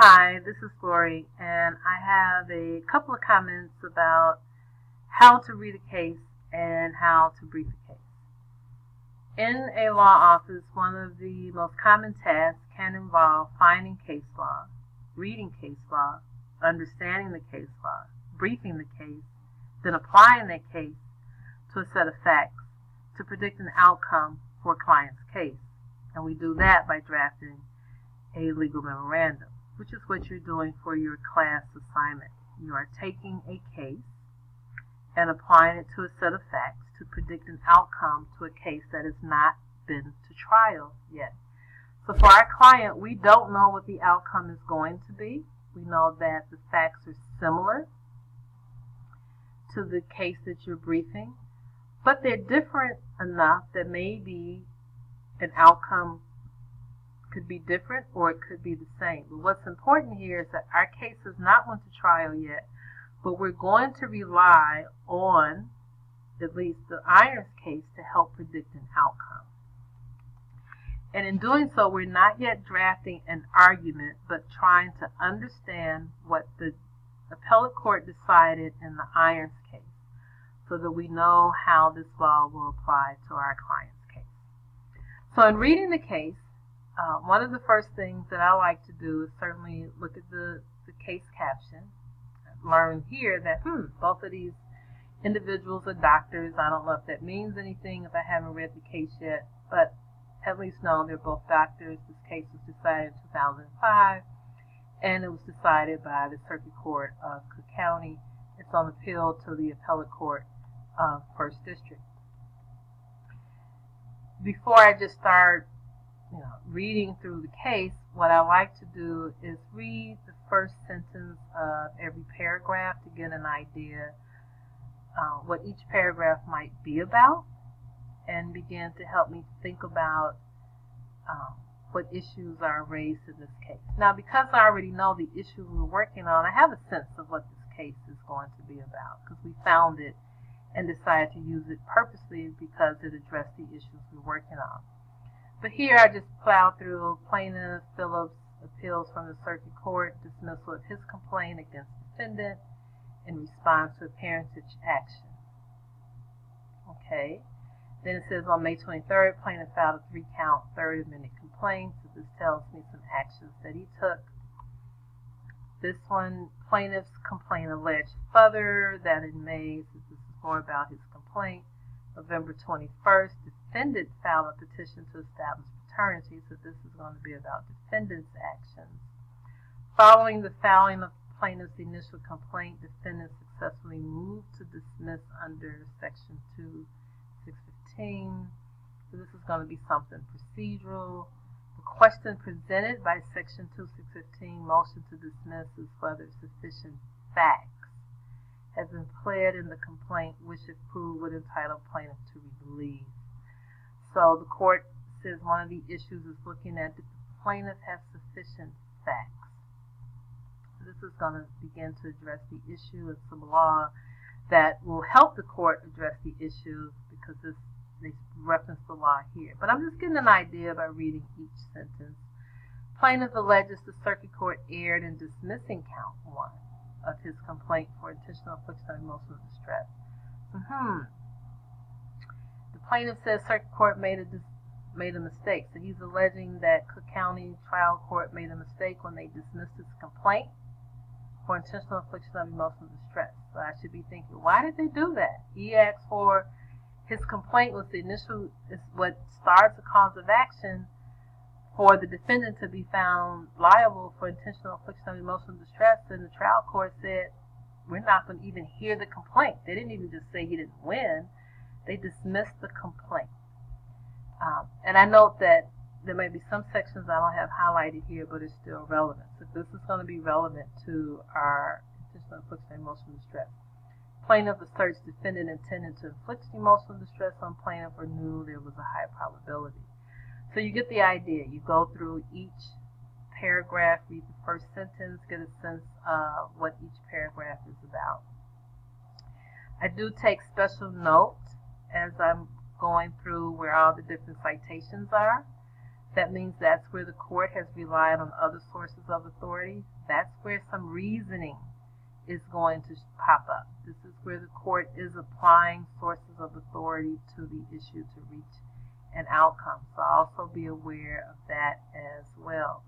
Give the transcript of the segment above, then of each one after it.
Hi, this is Lori, and I have a couple of comments about how to read a case and how to brief a case. In a law office, one of the most common tasks can involve finding case law, reading case law, understanding the case law, briefing the case, then applying that case to a set of facts to predict an outcome for a client's case. And we do that by drafting a legal memorandum, which is what you're doing for your class assignment. You are taking a case and applying it to a set of facts to predict an outcome to a case that has not been to trial yet. So for our client, we don't know what the outcome is going to be. We know that the facts are similar to the case that you're briefing, but they're different enough that maybe an outcome could be different or it could be the same. But what's important here is that our case has not went to trial yet, but we're going to rely on at least the Irons case to help predict an outcome. And in doing so, we're not yet drafting an argument, but trying to understand what the appellate court decided in the Irons case so that we know how this law will apply to our client's case. So in reading the case, one of the first things that I like to do is certainly look at the case caption. Learn here that both of these individuals are doctors. I don't know if that means anything if I haven't read the case yet, but at least know they're both doctors. This case was decided in 2005, and it was decided by the Circuit Court of Cook County. It's on appeal to the Appellate Court of First District. Before I just start reading through the case, what I like to do is read the first sentence of every paragraph to get an idea what each paragraph might be about, and begin to help me think about what issues are raised in this case. Now, because I already know the issue we're working on, I have a sense of what this case is going to be about because we found it and decided to use it purposely because it addressed the issues we're working on. But here I just plowed through Plaintiff Phillips appeals from the Circuit Court, dismissal of his complaint against defendant in response to a parentage action. Okay. Then it says on May 23rd, plaintiff filed a 3-count third amended complaint. So this tells me some actions that he took. This one, plaintiff's complaint alleged further that in May, so this is more about his complaint, November 21st, defendant filed a petition to establish paternity, so this is going to be about defendant's actions. Following the filing of plaintiff's initial complaint, defendant successfully moved to dismiss under Section 2615. So this is going to be something procedural. The question presented by Section 2615, motion to dismiss, is whether sufficient facts has been pled in the complaint which, if proved, would entitle plaintiff to relief. So the court says one of the issues is looking at the plaintiff has sufficient facts. This is going to begin to address the issue of some law that will help the court address the issue because they reference the law here. But I'm just getting an idea by reading each sentence. Plaintiff alleges the Circuit Court erred in dismissing count 1 of his complaint for intentional infliction of emotional distress. The plaintiff says Circuit Court made a mistake. So he's alleging that Cook County Trial Court made a mistake when they dismissed his complaint for intentional infliction of emotional distress. So I should be thinking, why did they do that? He asked for his complaint was the initial, is what starts a cause of action for the defendant to be found liable for intentional infliction of emotional distress, and the trial court said, we're not going to even hear the complaint. They didn't even just say he didn't win. They dismissed the complaint. And I note that there may be some sections I don't have highlighted here, but it's still relevant. So this is going to be relevant to our intentional infliction of emotional distress. Plaintiff asserts defendant intended to inflict emotional distress on plaintiff or knew there was a high probability. So you get the idea. You go through each paragraph, read the first sentence, get a sense of what each paragraph is about. I do take special note as I'm going through where all the different citations are. That means that's where the court has relied on other sources of authority. That's where some reasoning is going to pop up. This is where the court is applying sources of authority to the issue to reach an outcome. So also be aware of that as well.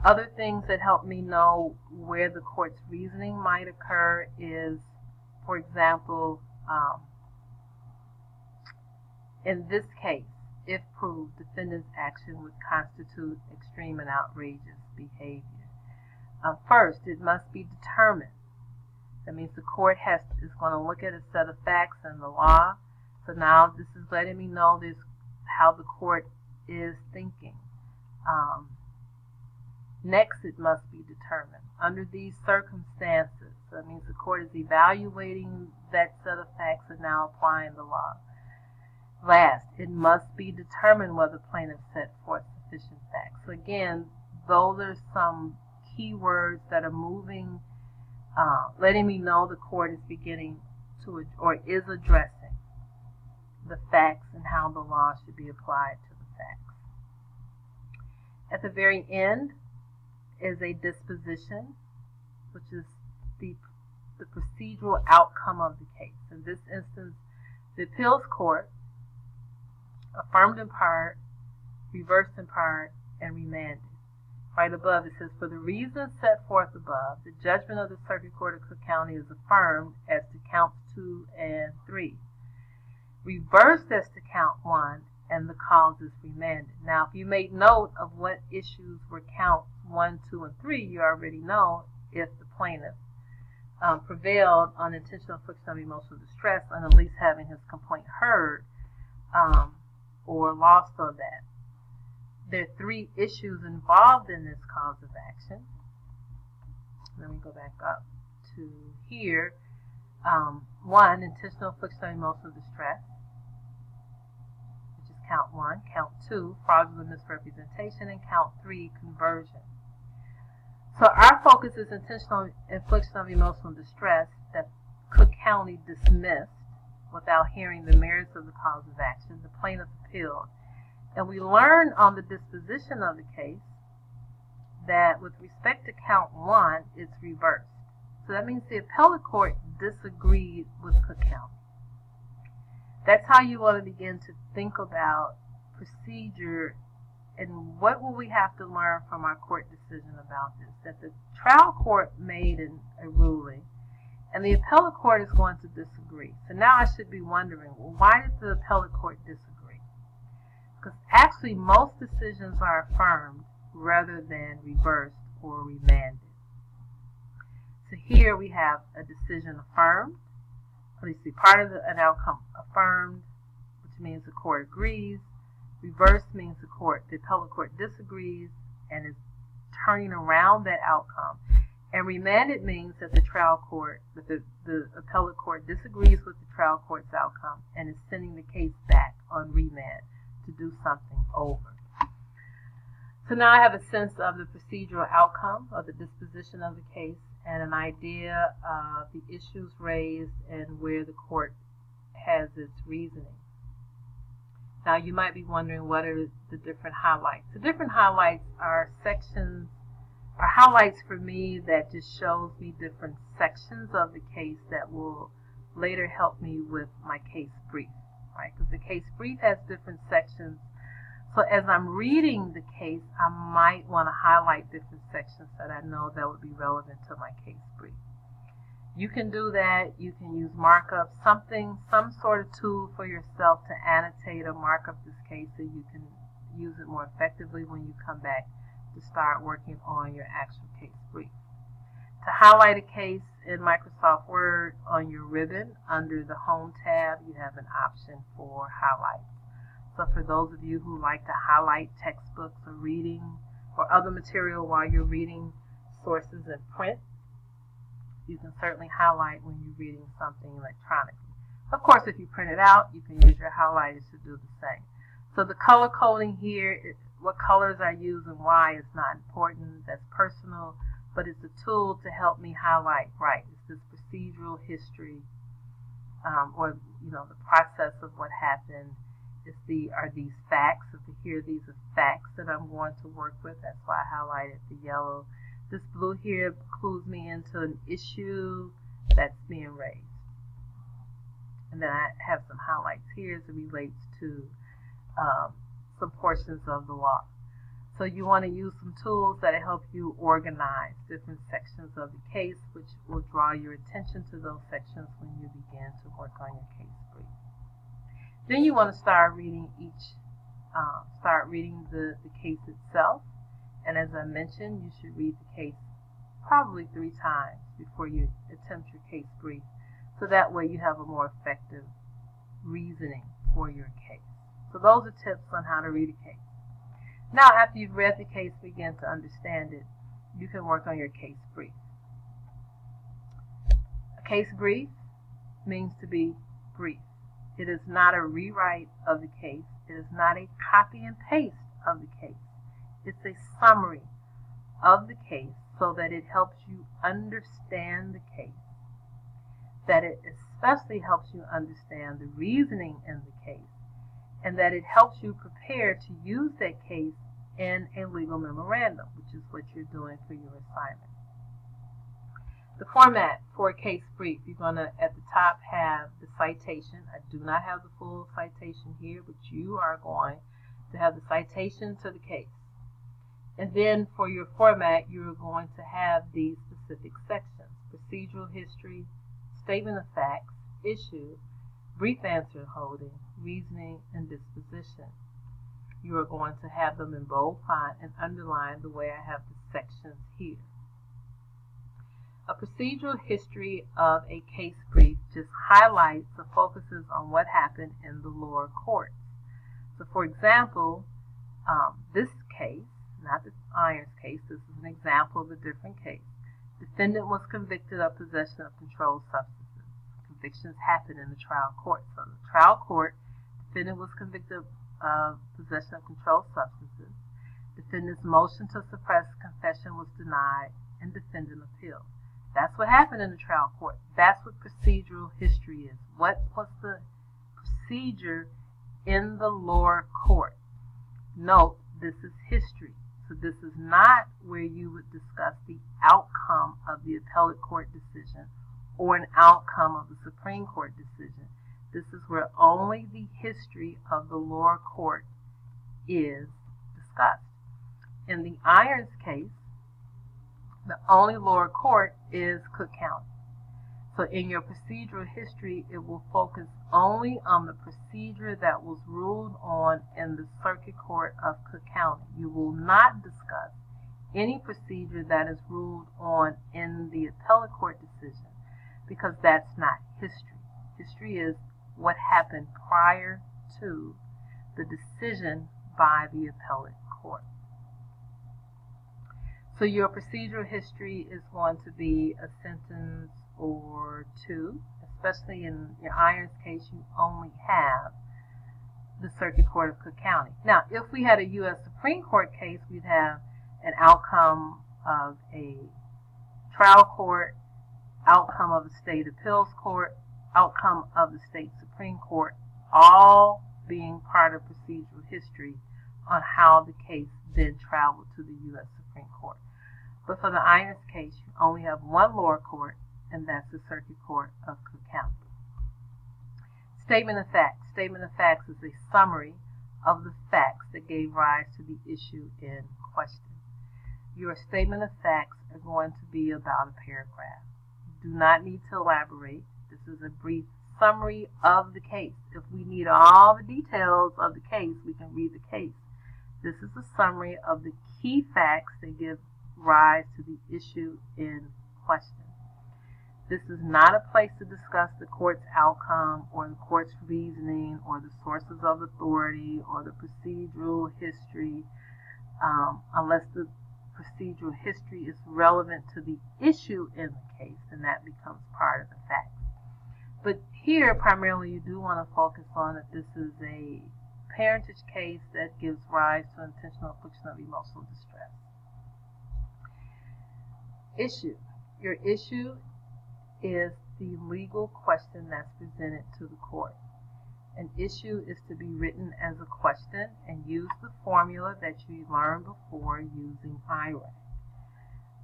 Other things that help me know where the court's reasoning might occur is, for example, in this case, if proved, defendant's action would constitute extreme and outrageous behavior. First, it must be determined. That means the court is going to look at a set of facts and the law. So now this is letting me know this how the court is thinking. Next, it must be determined. Under these circumstances, that means the court is evaluating that set of facts and now applying the law. Last, it must be determined whether plaintiff set forth sufficient facts. So again, those are some key words that are moving, letting me know the court is beginning to, or is addressing the facts and how the law should be applied to the facts. At the very end is a disposition, which is the procedural outcome of the case. In this instance, the appeals court affirmed in part, reversed in part, and remanded. Right above it says, for the reasons set forth above, the judgment of the Circuit Court of Cook County is affirmed as to counts 2 and 3. Reversed as to count 1, and the cause is remanded. Now, if you made note of what issues were counts 1, 2, and 3, you already know if the plaintiff prevailed on intentional infliction of emotional distress and at least having his complaint heard or lost on that. There are 3 issues involved in this cause of action. Let me go back up to here. 1, intentional infliction of emotional distress, which is count 1. Count 2, fraudulent misrepresentation, and count 3, conversion. So our focus is intentional infliction of emotional distress that Cook County dismissed without hearing the merits of the cause of action. The plaintiff appealed. And we learned on the disposition of the case that with respect to count 1, it's reversed. So that means the appellate court disagreed with Cook County. That's how you want to begin to think about procedure and what will we have to learn from our court decision about this. That the trial court made a ruling and the appellate court is going to disagree. So now I should be wondering, well, why did the appellate court disagree? Because actually most decisions are affirmed rather than reversed or remanded. So here we have a decision affirmed. Let's see, part of an outcome affirmed, which means the court agrees. Reversed means the appellate court disagrees and is turning around that outcome. And remanded means that the appellate court disagrees with the trial court's outcome and is sending the case back on remand to do something over. So now I have a sense of the procedural outcome of the disposition of the case and an idea of the issues raised and where the court has its reasoning. Now you might be wondering what are the different highlights. The different highlights are sections, are highlights for me that just shows me different sections of the case that will later help me with my case brief, right? Because the case brief has different sections. So as I'm reading the case, I might want to highlight different sections that I know that would be relevant to my case brief. You can do that. You can use markup, some sort of tool for yourself to annotate or mark up this case so you can use it more effectively when you come back to start working on your actual case brief. To highlight a case in Microsoft Word, on your ribbon under the Home tab, you have an option for highlights. So for those of you who like to highlight textbooks or reading or other material while you're reading sources in print, you can certainly highlight when you're reading something electronically. Of course, if you print it out, you can use your highlighters to do the same. So the color coding here, what colors I use and why is not important. That's personal, but it's a tool to help me highlight, right, it's this procedural history or the process of what happened. are these facts? Here, these are facts that I'm going to work with. That's why I highlighted the yellow. This blue here clues me into an issue that's being raised. And then I have some highlights here as it relates to some portions of the law. So you want to use some tools that help you organize different sections of the case, which will draw your attention to those sections when you begin to work on your case brief. Then you want to start reading the case itself. And as I mentioned, you should read the case probably 3 times before you attempt your case brief. So that way you have a more effective reasoning for your case. So those are tips on how to read a case. Now, after you've read the case, begin to understand it, you can work on your case brief. A case brief means to be brief. It is not a rewrite of the case. It is not a copy and paste of the case. It's a summary of the case so that it helps you understand the case, that it especially helps you understand the reasoning in the case, and that it helps you prepare to use that case in a legal memorandum, which is what you're doing for your assignment. The format for a case brief, you're going to, at the top, have the citation. I do not have the full citation here, but you are going to have the citation to the case. And then for your format, you're going to have these specific sections: procedural history, statement of facts, issue, brief answer and holding, reasoning, and disposition. You are going to have them in bold font and underlined the way I have the sections here. A procedural history of a case brief just highlights or focuses on what happened in the lower courts. So for example, this case, not the Irons case, this is an example of a different case. Defendant was convicted of possession of controlled substances. Convictions happen in the trial court. So in the trial court, defendant was convicted of possession of controlled substances. Defendant's motion to suppress confession was denied, and defendant appealed. That's what happened in the trial court. That's what procedural history is. What was the procedure in the lower court? Note, this is history. So this is not where you would discuss the outcome of the appellate court decision or an outcome of the Supreme Court decision. This is where only the history of the lower court is discussed. In the Irons case, the only lower court is Cook County. So in your procedural history, it will focus only on the procedure that was ruled on in the Circuit Court of Cook County. You will not discuss any procedure that is ruled on in the appellate court decision, because that's not history. History is what happened prior to the decision by the appellate court. So your procedural history is going to be a sentence or 2, especially in your Irons case, you only have the Circuit Court of Cook County. Now, if we had a U.S. Supreme Court case, we'd have an outcome of a trial court, outcome of the state appeals court, outcome of the state Supreme Court, all being part of procedural history on how the case then traveled to the U.S. Supreme Court. But for the Irons case, you only have one lower court, and that's the Circuit Court of Cook County. Statement of facts. Statement of facts is a summary of the facts that gave rise to the issue in question. Your statement of facts are going to be about a paragraph. You do not need to elaborate. This is a brief summary of the case. If we need all the details of the case, we can read the case. This is a summary of the key facts that give rise to the issue in question. This is not a place to discuss the court's outcome or the court's reasoning or the sources of authority or the procedural history, unless the procedural history is relevant to the issue in the case, and that becomes part of the facts. But here, primarily, you do want to focus on that this is a parentage case that gives rise to intentional infliction of emotional distress. Issue. Your issue is the legal question that's presented to the court. An issue is to be written as a question and use the formula that you learned before using IRAC.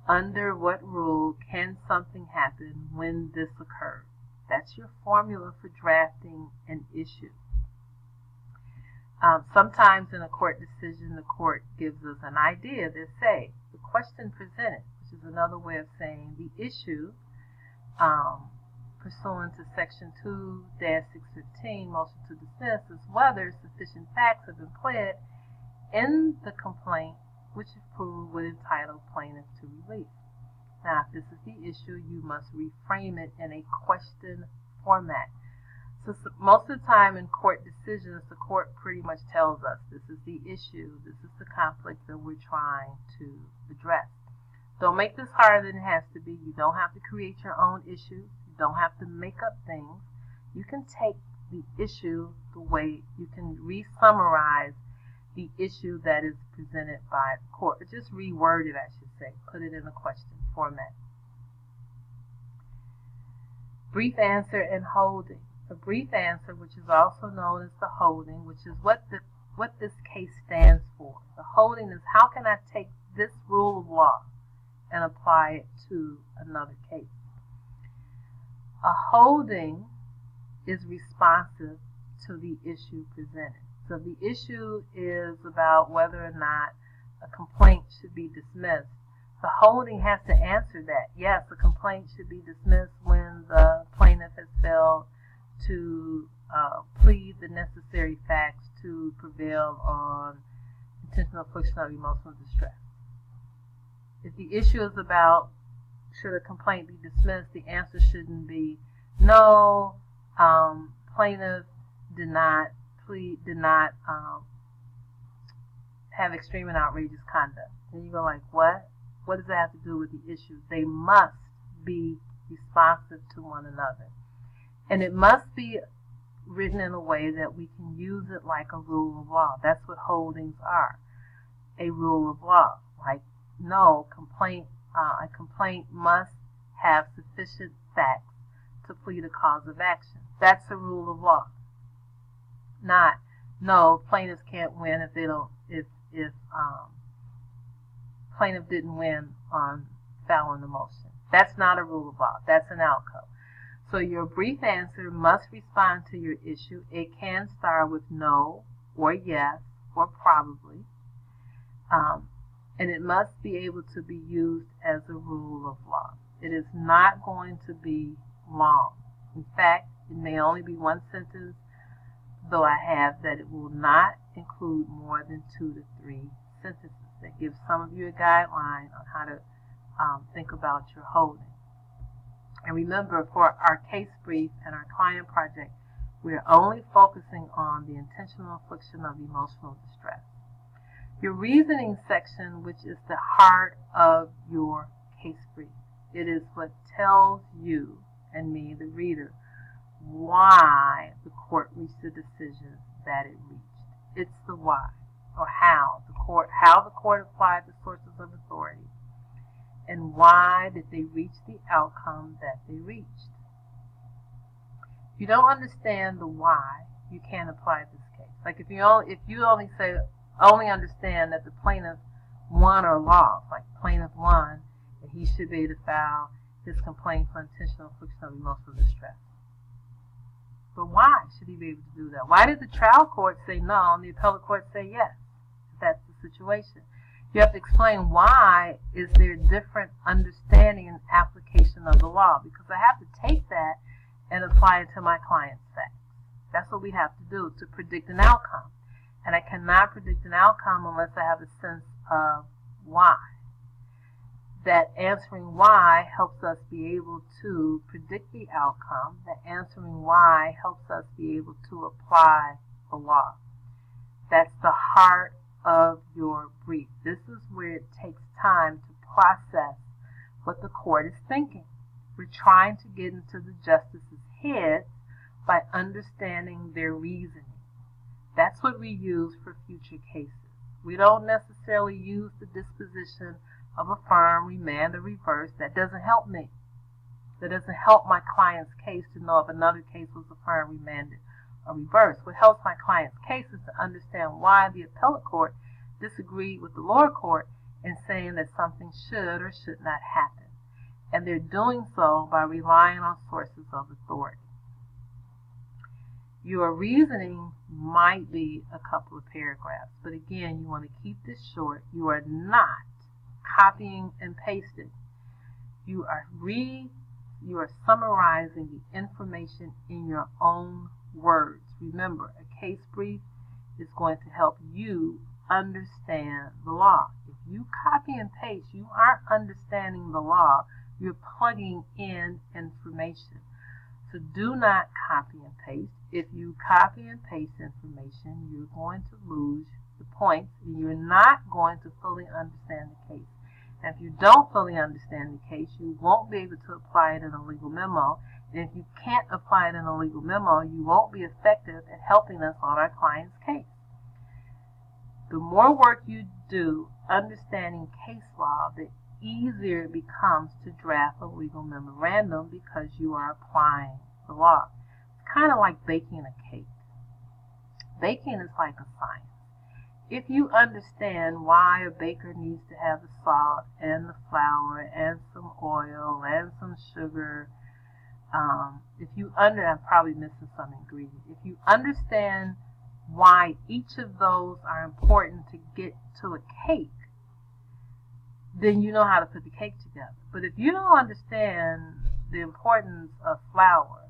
Under what rule can something happen when this occurs? That's your formula for drafting an issue. Sometimes in a court decision, the court gives us an idea. They say the question presented, which is another way of saying the issue, pursuant to Section 2-615, motion to dismiss, is whether sufficient facts have been pled in the complaint which if proved would entitle plaintiff to relief. Now, if this is the issue, you must reframe it in a question format. So most of the time in court decisions, the court pretty much tells us this is the issue, this is the conflict that we're trying to address. Don't make this harder than it has to be. You don't have to create your own issues. You don't have to make up things. You can take the issue the way you can re-summarize the issue that is presented by the court. Or just reword it, I should say. Put it in a question format. Brief answer and holding. A brief answer, which is also known as the holding, which is what this case stands for. The holding is how can I take this rule of law and apply it to another case. A holding is responsive to the issue presented. So the issue is about whether or not a complaint should be dismissed. The holding has to answer that. Yes, a complaint should be dismissed when the plaintiff has failed to plead the necessary facts to prevail on intentional infliction of emotional distress. If the issue is about should a complaint be dismissed, the answer shouldn't be no, plaintiff did not have extreme and outrageous conduct. And you go like, what? What does that have to do with the issue? They must be responsive to one another. And it must be written in a way that we can use it like a rule of law. That's what holdings are, a rule of law. Like, no, a complaint must have sufficient facts to plead a cause of action. That's a rule of law. Not, no, plaintiffs can't win if they don't, if plaintiff didn't win on filing the motion. That's not a rule of law. That's an outcome. So your brief answer must respond to your issue. It can start with no or yes or probably. And it must be able to be used as a rule of law. It is not going to be long. In fact, it may only be one sentence, though I have that it will not include more than 2 to 3 sentences. That gives some of you a guideline on how to think about your holding. And remember, for our case brief and our client project, we're only focusing on the intentional infliction of emotional distress. Your reasoning section, which is the heart of your case brief, it is what tells you and me, the reader, why the court reached the decision that it reached. It's the why, or how the court applied the sources of authority, and why did they reach the outcome that they reached. If you don't understand the why, you can't apply this case. Like if you only understand that the plaintiff won or lost, like plaintiff won, and he should be able to file his complaint for intentional infliction of emotional distress. But why should he be able to do that? Why did the trial court say no and the appellate court say yes? If that's the situation. You have to explain why is there different understanding and application of the law, because I have to take that and apply it to my client's facts. That's what we have to do to predict an outcome. And I cannot predict an outcome unless I have a sense of why. That answering why helps us be able to predict the outcome. That answering why helps us be able to apply the law. That's the heart of your brief. This is where it takes time to process what the court is thinking. We're trying to get into the justice's heads by understanding their reasoning. That's what we use for future cases. We don't necessarily use the disposition of affirm, remand, or reverse. That doesn't help me. That doesn't help my client's case to know if another case was affirmed, remanded, or reverse. What helps my client's case is to understand why the appellate court disagreed with the lower court in saying that something should or should not happen. And they're doing so by relying on sources of authority. Your reasoning might be a couple of paragraphs, but again, you want to keep this short. You are not copying and pasting. You are summarizing the information in your own words. Remember, a case brief is going to help you understand the law. If you copy and paste, you aren't understanding the law. You're plugging in information. So do not copy and paste. If you copy and paste information, you're going to lose the points, and you're not going to fully understand the case. And if you don't fully understand the case, you won't be able to apply it in a legal memo. And if you can't apply it in a legal memo, you won't be effective at helping us on our client's case. The more work you do understanding case law, the easier it becomes to draft a legal memorandum because you are applying the law. It's kind of like baking a cake. Baking is like a science. If you understand why a baker needs to have the salt and the flour and some oil and some sugar, I'm probably missing some ingredient. If you understand why each of those are important to get to a cake, then you know how to put the cake together. But if you don't understand the importance of flour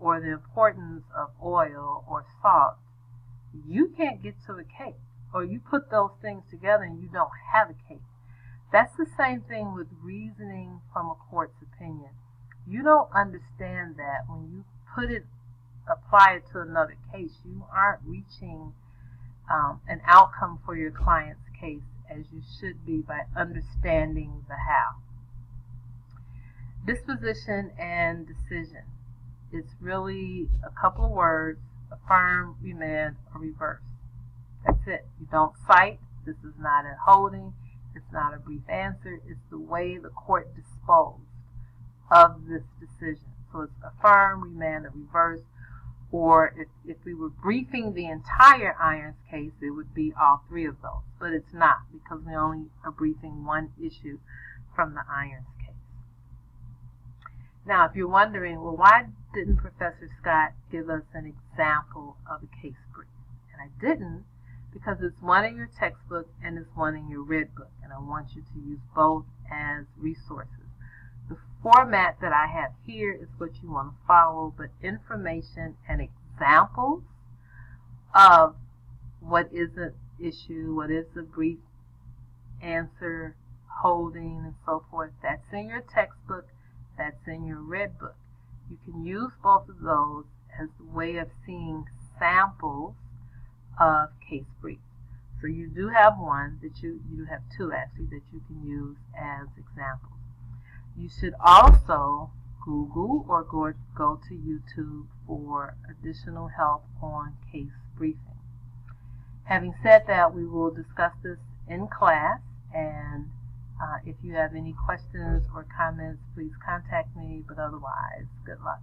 or the importance of oil or salt, you can't get to a cake. Or you put those things together and you don't have a case. That's the same thing with reasoning from a court's opinion. You don't understand that when you apply it to another case, you aren't reaching an outcome for your client's case as you should be by understanding the how. Disposition and decision. It's really a couple of words: affirm, remand, or reverse. That's it. You don't cite. This is not a holding. It's not a brief answer. It's the way the court disposed of this decision. So it's affirm, remand, or reverse. Or if we were briefing the entire Irons case, it would be all three of those. But it's not, because we only are briefing one issue from the Irons case. Now, if you're wondering, well, why didn't Professor Scott give us an example of a case brief? And I didn't, because it's one in your textbook and it's one in your red book, and I want you to use both as resources. The format that I have here is what you want to follow, but information and examples of what is an issue, what is a brief answer, holding, and so forth, that's in your textbook, that's in your red book. You can use both of those as a way of seeing samples of case briefs. So you do have one that you have two actually that you can use as examples. You should also Google or go to YouTube for additional help on case briefing. Having said that, we will discuss this in class, and if you have any questions or comments, please contact me, but otherwise, good luck.